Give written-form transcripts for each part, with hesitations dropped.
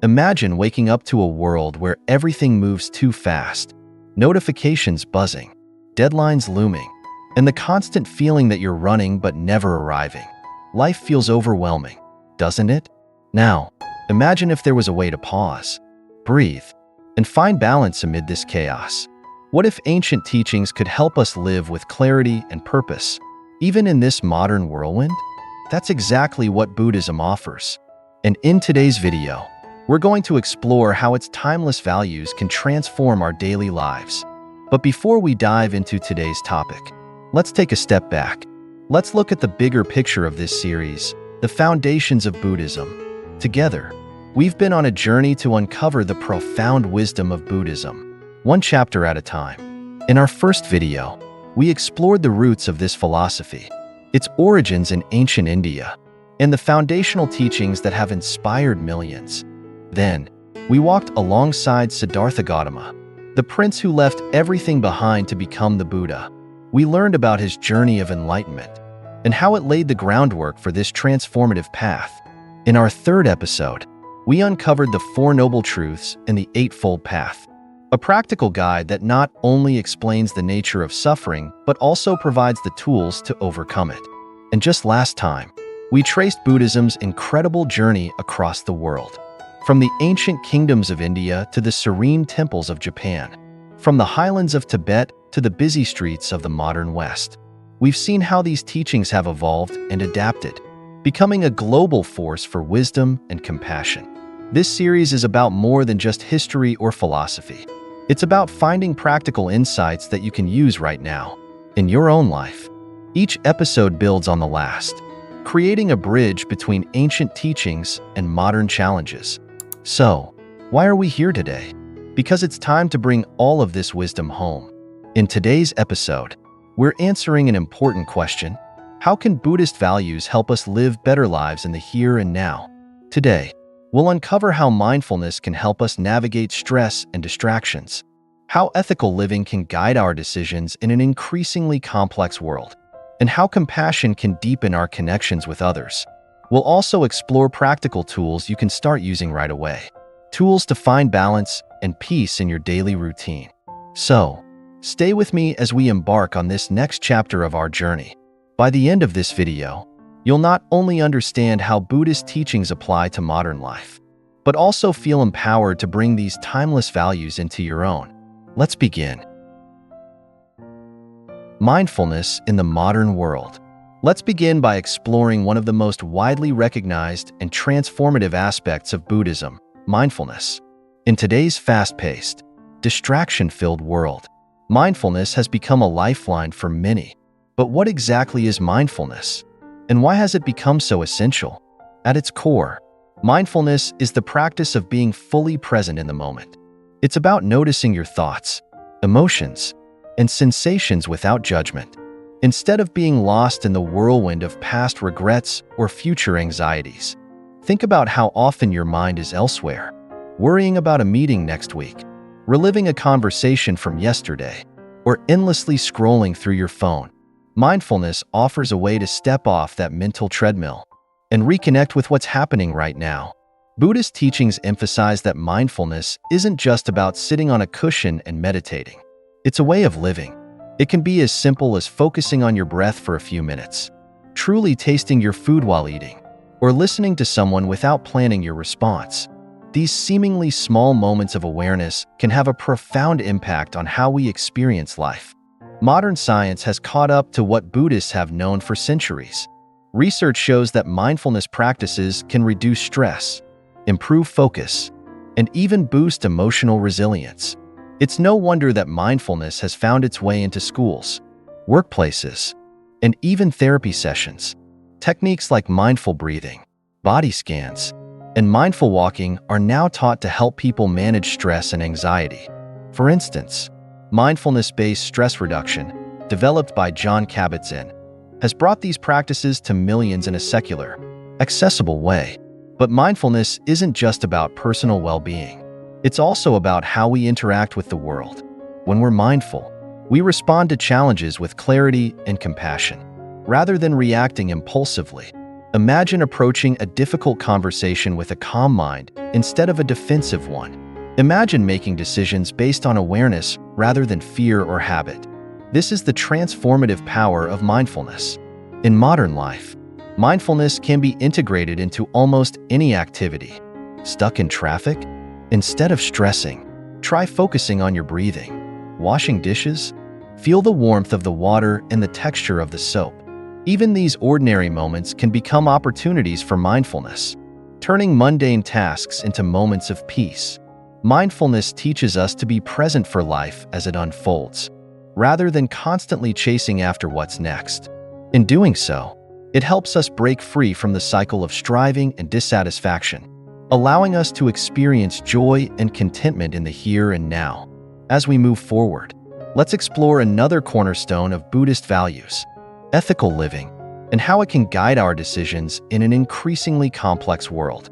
Imagine waking up to a world where everything moves too fast, notifications buzzing, deadlines looming, and the constant feeling that you're running but never arriving. Life feels overwhelming, doesn't it? Now, imagine if there was a way to pause, breathe, and find balance amid this chaos. What if ancient teachings could help us live with clarity and purpose, even in this modern whirlwind? That's exactly what Buddhism offers. And in today's video, we're going to explore how its timeless values can transform our daily lives. But before we dive into today's topic, let's take a step back. Let's look at the bigger picture of this series, the Foundations of Buddhism. Together, we've been on a journey to uncover the profound wisdom of Buddhism, one chapter at a time. In our first video, we explored the roots of this philosophy, its origins in ancient India, and the foundational teachings that have inspired millions. Then, we walked alongside Siddhartha Gautama, the prince who left everything behind to become the Buddha. We learned about his journey of enlightenment and how it laid the groundwork for this transformative path. In our third episode, we uncovered the Four Noble Truths and the Eightfold Path, a practical guide that not only explains the nature of suffering, but also provides the tools to overcome it. And just last time, we traced Buddhism's incredible journey across the world, from the ancient kingdoms of India to the serene temples of Japan, from the highlands of Tibet to the busy streets of the modern West. We've seen how these teachings have evolved and adapted, becoming a global force for wisdom and compassion. This series is about more than just history or philosophy. It's about finding practical insights that you can use right now, in your own life. Each episode builds on the last, creating a bridge between ancient teachings and modern challenges. So, why are we here today? Because it's time to bring all of this wisdom home. In today's episode, we're answering an important question: how can Buddhist values help us live better lives in the here and now? Today, we'll uncover how mindfulness can help us navigate stress and distractions, how ethical living can guide our decisions in an increasingly complex world, and how compassion can deepen our connections with others. We'll also explore practical tools you can start using right away, tools to find balance and peace in your daily routine. So, stay with me as we embark on this next chapter of our journey. By the end of this video, you'll not only understand how Buddhist teachings apply to modern life, but also feel empowered to bring these timeless values into your own. Let's begin. Mindfulness in the modern world. Let's begin by exploring one of the most widely recognized and transformative aspects of Buddhism, mindfulness. In today's fast-paced, distraction-filled world, mindfulness has become a lifeline for many. But what exactly is mindfulness? And why has it become so essential? At its core, mindfulness is the practice of being fully present in the moment. It's about noticing your thoughts, emotions, and sensations without judgment, instead of being lost in the whirlwind of past regrets or future anxieties. Think about how often your mind is elsewhere, worrying about a meeting next week, reliving a conversation from yesterday, or endlessly scrolling through your phone. Mindfulness offers a way to step off that mental treadmill and reconnect with what's happening right now. Buddhist teachings emphasize that mindfulness isn't just about sitting on a cushion and meditating. It's a way of living. It can be as simple as focusing on your breath for a few minutes, truly tasting your food while eating, or listening to someone without planning your response. These seemingly small moments of awareness can have a profound impact on how we experience life. Modern science has caught up to what Buddhists have known for centuries. Research shows that mindfulness practices can reduce stress, improve focus, and even boost emotional resilience. It's no wonder that mindfulness has found its way into schools, workplaces, and even therapy sessions. Techniques like mindful breathing, body scans, and mindful walking are now taught to help people manage stress and anxiety. For instance, mindfulness-based stress reduction, developed by Jon Kabat-Zinn, has brought these practices to millions in a secular, accessible way. But mindfulness isn't just about personal well-being. It's also about how we interact with the world. When we're mindful, we respond to challenges with clarity and compassion, rather than reacting impulsively. Imagine approaching a difficult conversation with a calm mind instead of a defensive one. Imagine making decisions based on awareness rather than fear or habit. This is the transformative power of mindfulness. In modern life, mindfulness can be integrated into almost any activity. Stuck in traffic? Instead of stressing, try focusing on your breathing. Washing dishes? Feel the warmth of the water and the texture of the soap. Even these ordinary moments can become opportunities for mindfulness, turning mundane tasks into moments of peace. Mindfulness teaches us to be present for life as it unfolds, rather than constantly chasing after what's next. In doing so, it helps us break free from the cycle of striving and dissatisfaction, allowing us to experience joy and contentment in the here and now. As we move forward, let's explore another cornerstone of Buddhist values: ethical living, and how it can guide our decisions in an increasingly complex world.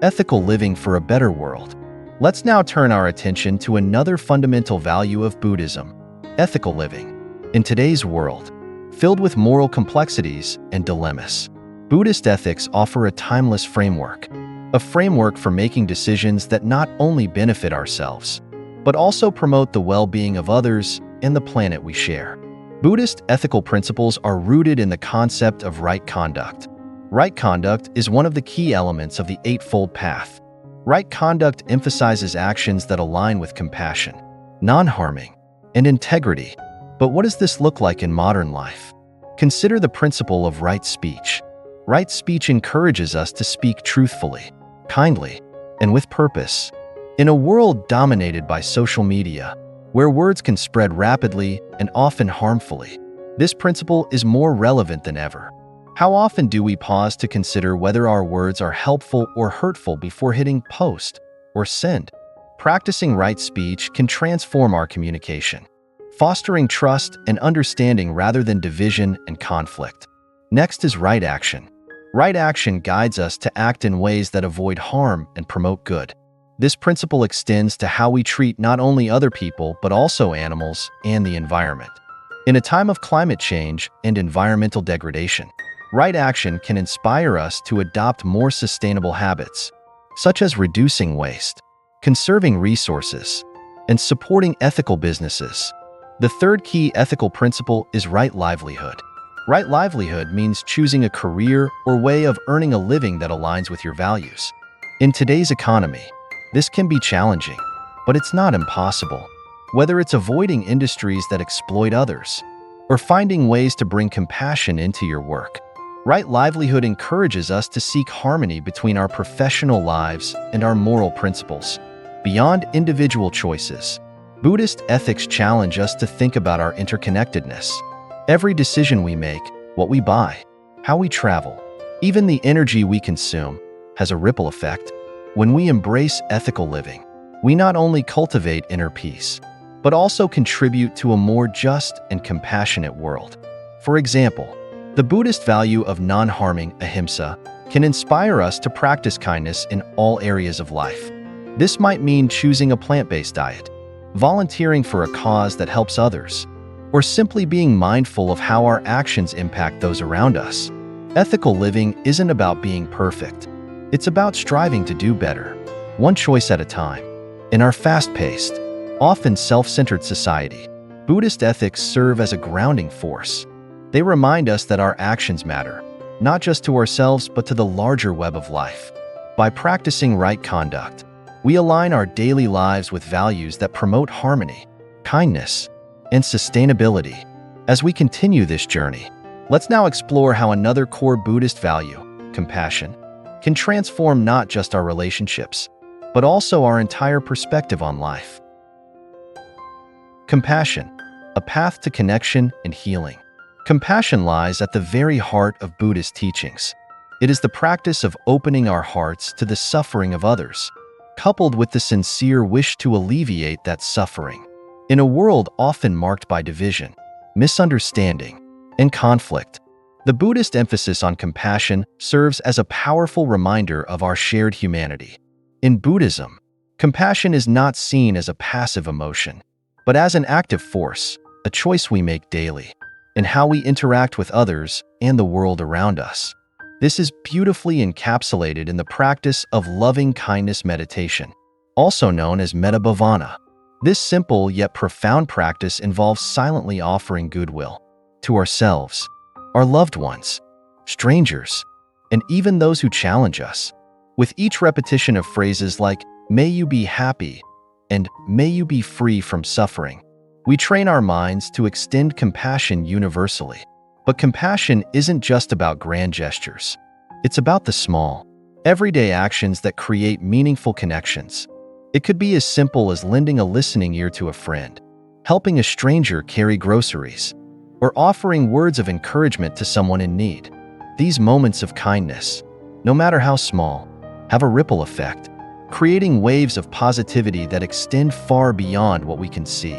Ethical living for a better world. Let's now turn our attention to another fundamental value of Buddhism: ethical living. In today's world, filled with moral complexities and dilemmas, Buddhist ethics offer a timeless framework, a framework for making decisions that not only benefit ourselves, but also promote the well-being of others and the planet we share. Buddhist ethical principles are rooted in the concept of right conduct. Right conduct is one of the key elements of the Eightfold Path. Right conduct emphasizes actions that align with compassion, non-harming, and integrity. But what does this look like in modern life? Consider the principle of right speech. Right speech encourages us to speak truthfully, kindly, and with purpose. In a world dominated by social media, where words can spread rapidly and often harmfully, this principle is more relevant than ever. How often do we pause to consider whether our words are helpful or hurtful before hitting post or send? Practicing right speech can transform our communication, fostering trust and understanding rather than division and conflict. Next is right action. Right action guides us to act in ways that avoid harm and promote good. This principle extends to how we treat not only other people but also animals and the environment. In a time of climate change and environmental degradation, right action can inspire us to adopt more sustainable habits, such as reducing waste, conserving resources, and supporting ethical businesses. The third key ethical principle is right livelihood. Right livelihood means choosing a career or way of earning a living that aligns with your values. In today's economy, this can be challenging, but it's not impossible. Whether it's avoiding industries that exploit others or finding ways to bring compassion into your work, right livelihood encourages us to seek harmony between our professional lives and our moral principles. Beyond individual choices, Buddhist ethics challenge us to think about our interconnectedness. Every decision we make, what we buy, how we travel, even the energy we consume, has a ripple effect. When we embrace ethical living, we not only cultivate inner peace, but also contribute to a more just and compassionate world. For example, the Buddhist value of non-harming, ahimsa, can inspire us to practice kindness in all areas of life. This might mean choosing a plant-based diet, volunteering for a cause that helps others, or simply being mindful of how our actions impact those around us. Ethical living isn't about being perfect. It's about striving to do better, one choice at a time. In our fast-paced, often self-centered society, Buddhist ethics serve as a grounding force. They remind us that our actions matter, not just to ourselves but to the larger web of life. By practicing right conduct, we align our daily lives with values that promote harmony, kindness, and sustainability. As we continue this journey, let's now explore how another core Buddhist value, compassion, can transform not just our relationships, but also our entire perspective on life. Compassion, a path to connection and healing. Compassion lies at the very heart of Buddhist teachings. It is the practice of opening our hearts to the suffering of others, coupled with the sincere wish to alleviate that suffering. In a world often marked by division, misunderstanding, and conflict, the Buddhist emphasis on compassion serves as a powerful reminder of our shared humanity. In Buddhism, compassion is not seen as a passive emotion, but as an active force, a choice we make daily. and how we interact with others and the world around us. This is beautifully encapsulated in the practice of loving kindness meditation, also known as metta bhavana. This simple yet profound practice involves silently offering goodwill to ourselves, our loved ones, strangers, and even those who challenge us. With each repetition of phrases like, "May you be happy," and "May you be free from suffering," we train our minds to extend compassion universally. But compassion isn't just about grand gestures. It's about the small, everyday actions that create meaningful connections. It could be as simple as lending a listening ear to a friend, helping a stranger carry groceries, or offering words of encouragement to someone in need. These moments of kindness, no matter how small, have a ripple effect, creating waves of positivity that extend far beyond what we can see.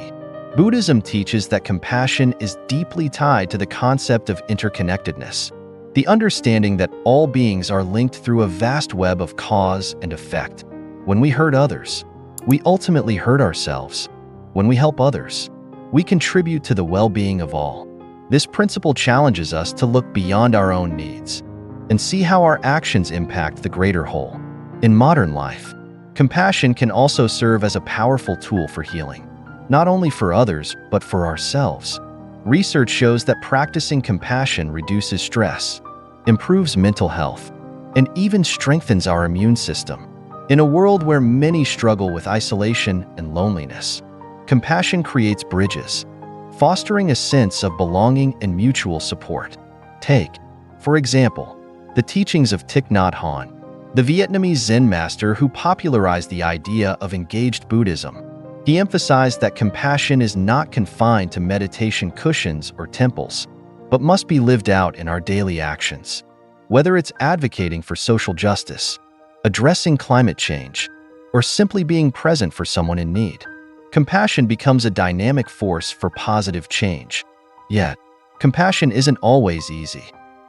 Buddhism teaches that compassion is deeply tied to the concept of interconnectedness, the understanding that all beings are linked through a vast web of cause and effect. When we hurt others, we ultimately hurt ourselves. When we help others, we contribute to the well-being of all. This principle challenges us to look beyond our own needs and see how our actions impact the greater whole. In modern life, compassion can also serve as a powerful tool for healing, not only for others, but for ourselves. Research shows that practicing compassion reduces stress, improves mental health, and even strengthens our immune system. In a world where many struggle with isolation and loneliness, compassion creates bridges, fostering a sense of belonging and mutual support. Take, for example, the teachings of Thich Nhat Hanh, the Vietnamese Zen master who popularized the idea of engaged Buddhism. He emphasized that compassion is not confined to meditation cushions or temples, but must be lived out in our daily actions. Whether it's advocating for social justice, addressing climate change, or simply being present for someone in need, compassion becomes a dynamic force for positive change. Yet, compassion isn't always easy.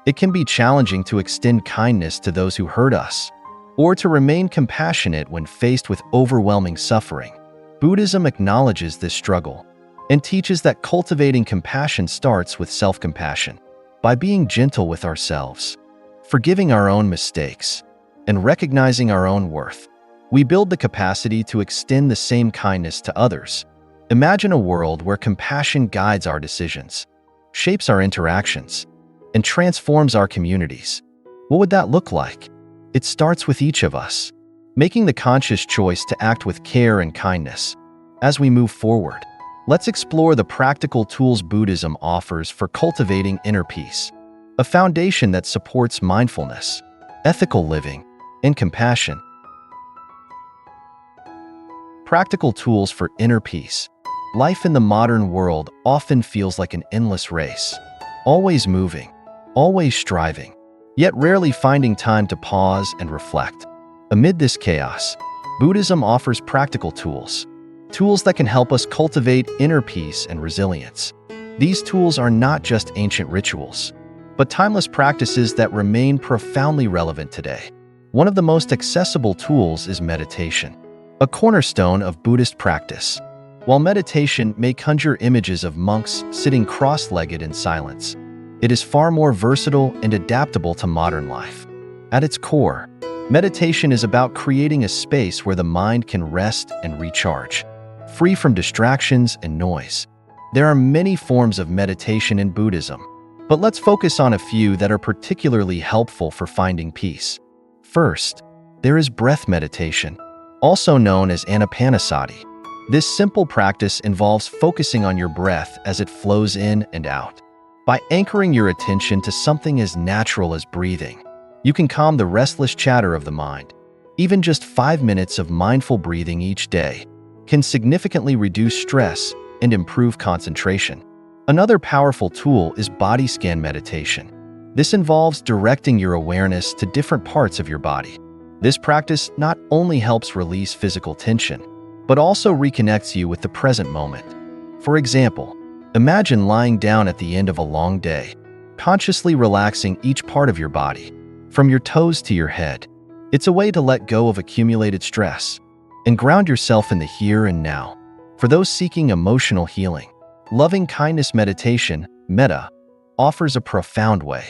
It can be challenging to extend kindness to those who hurt us, or to remain compassionate when faced with overwhelming suffering. Buddhism acknowledges this struggle and teaches that cultivating compassion starts with self-compassion. By being gentle with ourselves, forgiving our own mistakes, and recognizing our own worth, we build the capacity to extend the same kindness to others. Imagine a world where compassion guides our decisions, shapes our interactions, and transforms our communities. What would that look like? It starts with each of us, making the conscious choice to act with care and kindness. As we move forward, let's explore the practical tools Buddhism offers for cultivating inner peace, a foundation that supports mindfulness, ethical living, and compassion. Practical tools for inner peace. Life in the modern world often feels like an endless race, always moving, always striving, yet rarely finding time to pause and reflect. Amid this chaos, Buddhism offers practical tools that can help us cultivate inner peace and resilience. These tools are not just ancient rituals, but timeless practices that remain profoundly relevant today. One of the most accessible tools is meditation, a cornerstone of Buddhist practice. While meditation may conjure images of monks sitting cross-legged in silence, it is far more versatile and adaptable to modern life. At its core, meditation is about creating a space where the mind can rest and recharge, free from distractions and noise. There are many forms of meditation in Buddhism, but let's focus on a few that are particularly helpful for finding peace. First, there is breath meditation, also known as anapanasati. This simple practice involves focusing on your breath as it flows in and out. By anchoring your attention to something as natural as breathing, you can calm the restless chatter of the mind. Even just 5 minutes of mindful breathing each day can significantly reduce stress and improve concentration. Another powerful tool is body scan meditation. This involves directing your awareness to different parts of your body. This practice not only helps release physical tension, but also reconnects you with the present moment. For example, imagine lying down at the end of a long day, consciously relaxing each part of your body, from your toes to your head. It's a way to let go of accumulated stress and ground yourself in the here and now. For those seeking emotional healing, loving kindness meditation, metta, offers a profound way,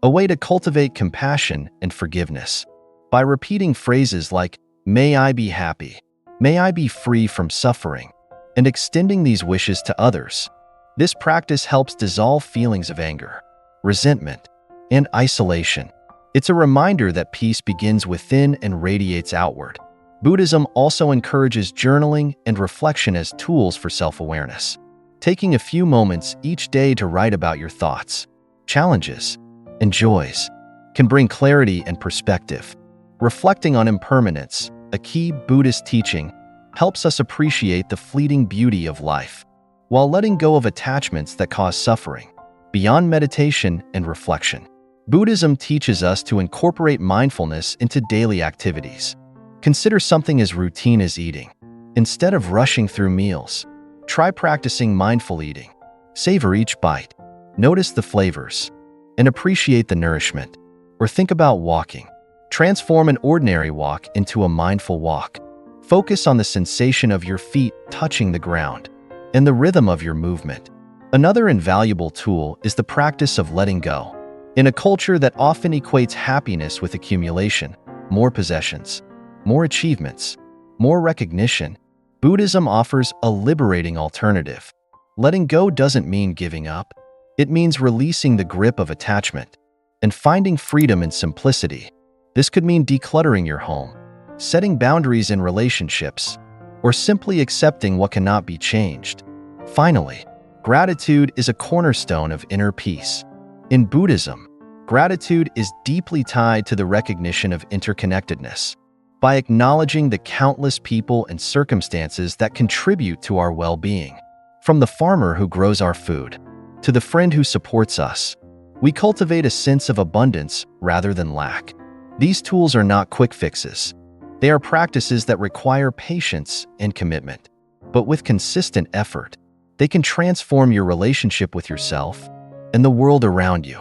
a way to cultivate compassion and forgiveness. By repeating phrases like, "May I be happy," "May I be free from suffering," and extending these wishes to others, this practice helps dissolve feelings of anger, resentment, and isolation. It's a reminder that peace begins within and radiates outward. Buddhism also encourages journaling and reflection as tools for self-awareness. Taking a few moments each day to write about your thoughts, challenges, and joys can bring clarity and perspective. Reflecting on impermanence, a key Buddhist teaching, helps us appreciate the fleeting beauty of life, while letting go of attachments that cause suffering. Beyond meditation and reflection, Buddhism teaches us to incorporate mindfulness into daily activities. Consider something as routine as eating. Instead of rushing through meals, try practicing mindful eating. Savor each bite, notice the flavors, and appreciate the nourishment. Or think about walking. Transform an ordinary walk into a mindful walk. Focus on the sensation of your feet touching the ground and the rhythm of your movement. Another invaluable tool is the practice of letting go. In a culture that often equates happiness with accumulation, more possessions, more achievements, more recognition, Buddhism offers a liberating alternative. Letting go doesn't mean giving up. It means releasing the grip of attachment and finding freedom in simplicity. This could mean decluttering your home, setting boundaries in relationships, or simply accepting what cannot be changed. Finally, gratitude is a cornerstone of inner peace. In Buddhism, gratitude is deeply tied to the recognition of interconnectedness. By acknowledging the countless people and circumstances that contribute to our well-being, from the farmer who grows our food to the friend who supports us, we cultivate a sense of abundance rather than lack. These tools are not quick fixes. They are practices that require patience and commitment. But with consistent effort, they can transform your relationship with yourself and the world around you,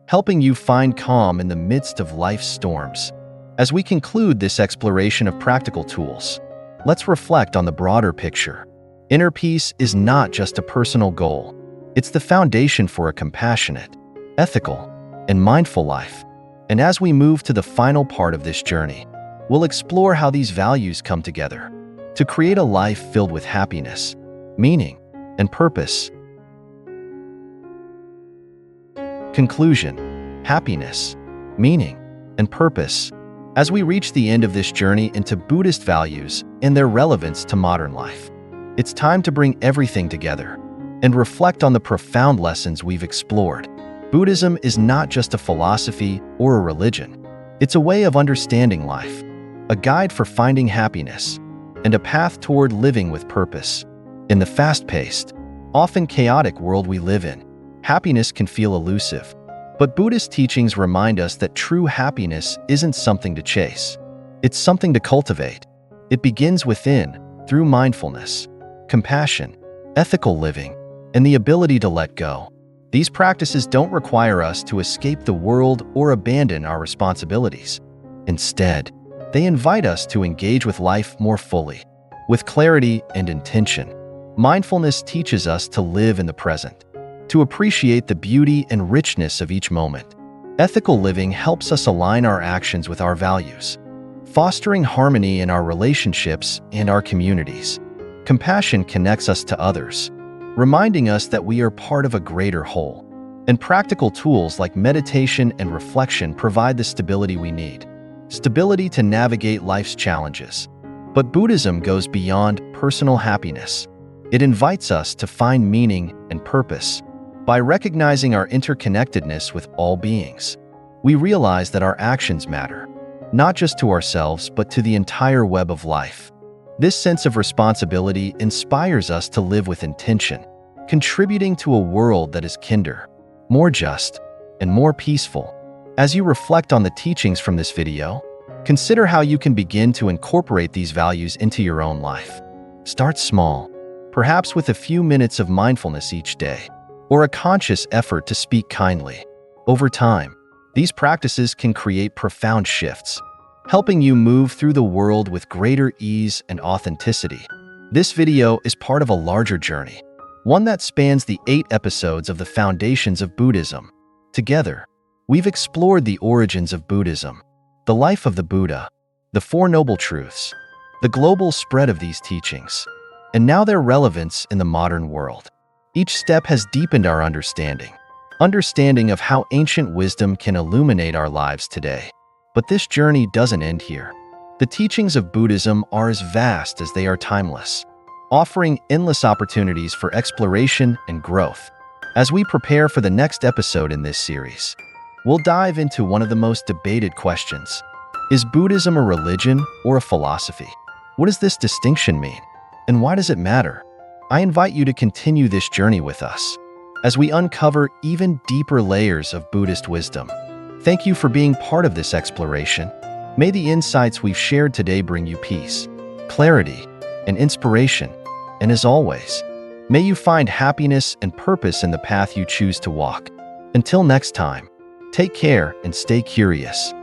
helping you find calm in the midst of life's storms. As we conclude this exploration of practical tools, let's reflect on the broader picture. Inner peace is not just a personal goal. It's the foundation for a compassionate, ethical, and mindful life. And as we move to the final part of this journey, we'll explore how these values come together to create a life filled with happiness, meaning, and purpose. Conclusion: happiness, meaning, and purpose. As we reach the end of this journey into Buddhist values and their relevance to modern life, it's time to bring everything together and reflect on the profound lessons we've explored. Buddhism is not just a philosophy or a religion. It's a way of understanding life, a guide for finding happiness, and a path toward living with purpose. In the fast-paced, often chaotic world we live in, happiness can feel elusive. But Buddhist teachings remind us that true happiness isn't something to chase. It's something to cultivate. It begins within, through mindfulness, compassion, ethical living, and the ability to let go. These practices don't require us to escape the world or abandon our responsibilities. Instead, they invite us to engage with life more fully, with clarity and intention. Mindfulness teaches us to live in the present, to appreciate the beauty and richness of each moment. Ethical living helps us align our actions with our values, fostering harmony in our relationships and our communities. Compassion connects us to others, reminding us that we are part of a greater whole. And practical tools like meditation and reflection provide the stability we need. Stability to navigate life's challenges. But Buddhism goes beyond personal happiness. It invites us to find meaning and purpose. By recognizing our interconnectedness with all beings, we realize that our actions matter, not just to ourselves but to the entire web of life. This sense of responsibility inspires us to live with intention, contributing to a world that is kinder, more just, and more peaceful. As you reflect on the teachings from this video, consider how you can begin to incorporate these values into your own life. Start small, perhaps with a few minutes of mindfulness each day, or a conscious effort to speak kindly. Over time, these practices can create profound shifts, helping you move through the world with greater ease and authenticity. This video is part of a larger journey, one that spans the 8 episodes of the Foundations of Buddhism. Together, we've explored the origins of Buddhism, the life of the Buddha, the Four Noble Truths, the global spread of these teachings, and now their relevance in the modern world. Each step has deepened our understanding of how ancient wisdom can illuminate our lives today. But this journey doesn't end here. The teachings of Buddhism are as vast as they are timeless, offering endless opportunities for exploration and growth. As we prepare for the next episode in this series, we'll dive into one of the most debated questions. Is Buddhism a religion or a philosophy? What does this distinction mean? And why does it matter? I invite you to continue this journey with us as we uncover even deeper layers of Buddhist wisdom. Thank you for being part of this exploration. May the insights we've shared today bring you peace, clarity, and inspiration. And as always, may you find happiness and purpose in the path you choose to walk. Until next time, take care and stay curious.